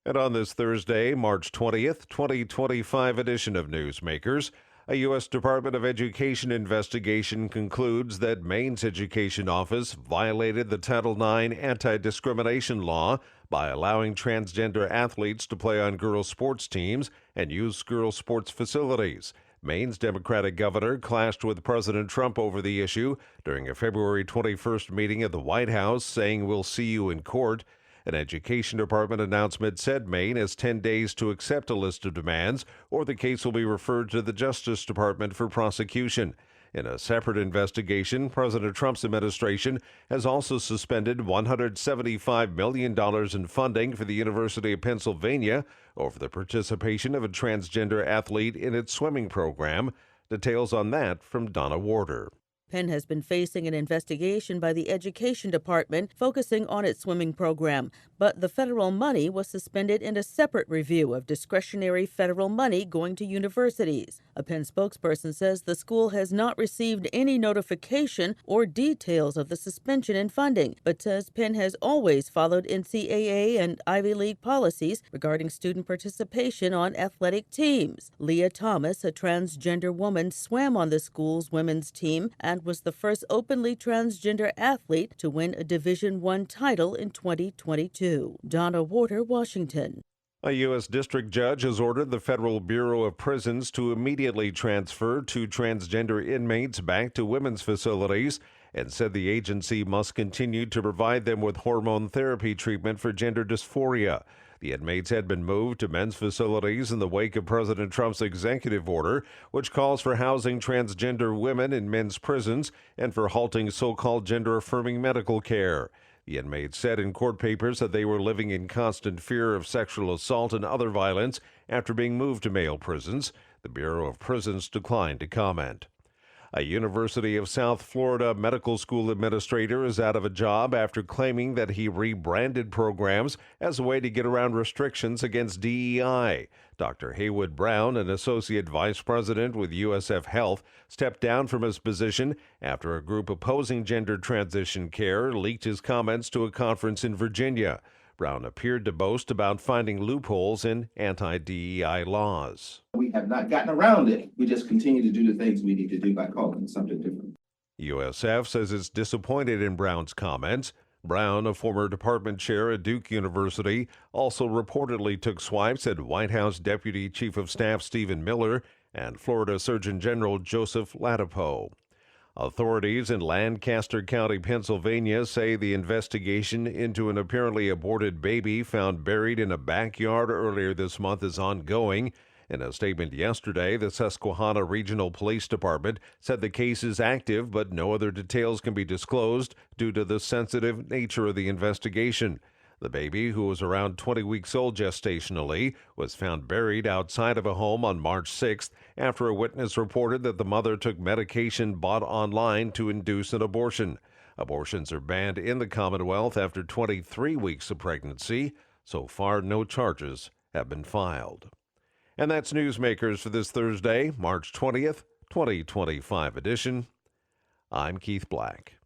And on this Thursday, March 20th, 2025 edition of Newsmakers, a U.S. Department of Education investigation concludes that Maine's Education Office violated the Title IX anti-discrimination law by allowing transgender athletes to play on girls' sports teams and use girls' sports facilities. Maine's Democratic governor clashed with President Trump over the issue during a February 21st meeting at the White House, saying, "We'll see you in court." An Education Department announcement said Maine has 10 days to accept a list of demands, or the case will be referred to the Justice Department for prosecution. In a separate investigation, President Trump's administration has also suspended $175 million in funding for the University of Pennsylvania over the participation of a transgender athlete in its swimming program. Details on that from Donna Warder. Penn has been facing an investigation by the Education Department focusing on its swimming program, but the federal money was suspended in a separate review of discretionary federal money going to universities. A Penn spokesperson says the school has not received any notification or details of the suspension in funding, but says Penn has always followed NCAA and Ivy League policies regarding student participation on athletic teams. Leah Thomas, a transgender woman, swam on the school's women's team and was the first openly transgender athlete to win a Division I title in 2022. Donna Warder, Washington. A U.S. district judge has ordered the Federal Bureau of Prisons to immediately transfer 2 transgender inmates back to women's facilities and said the agency must continue to provide them with hormone therapy treatment for gender dysphoria. The inmates had been moved to men's facilities in the wake of President Trump's executive order, which calls for housing transgender women in men's prisons and for halting so-called gender-affirming medical care. The inmates said in court papers that they were living in constant fear of sexual assault and other violence after being moved to male prisons. The Bureau of Prisons declined to comment. A University of South Florida medical school administrator is out of a job after claiming that he rebranded programs as a way to get around restrictions against DEI. Dr. Haywood Brown, an associate vice president with USF Health, stepped down from his position after a group opposing gender transition care leaked his comments to a conference in Virginia. Brown appeared to boast about finding loopholes in anti-DEI laws. We have not gotten around it. We just continue to do the things we need to do by calling it something different. USF says it's disappointed in Brown's comments. Brown, a former department chair at Duke University, also reportedly took swipes at White House Deputy Chief of Staff Stephen Miller and Florida Surgeon General Joseph Ladapo. Authorities in Lancaster County, Pennsylvania, say the investigation into an apparently aborted baby found buried in a backyard earlier this month is ongoing. In a statement yesterday, the Susquehanna Regional Police Department said the case is active, but no other details can be disclosed due to the sensitive nature of the investigation. The baby, who was around 20 weeks old gestationally, was found buried outside of a home on March 6th after a witness reported that the mother took medication bought online to induce an abortion. Abortions are banned in the Commonwealth after 23 weeks of pregnancy. So far, no charges have been filed. And that's Newsmakers for this Thursday, March 20th, 2025 edition. I'm Keith Black.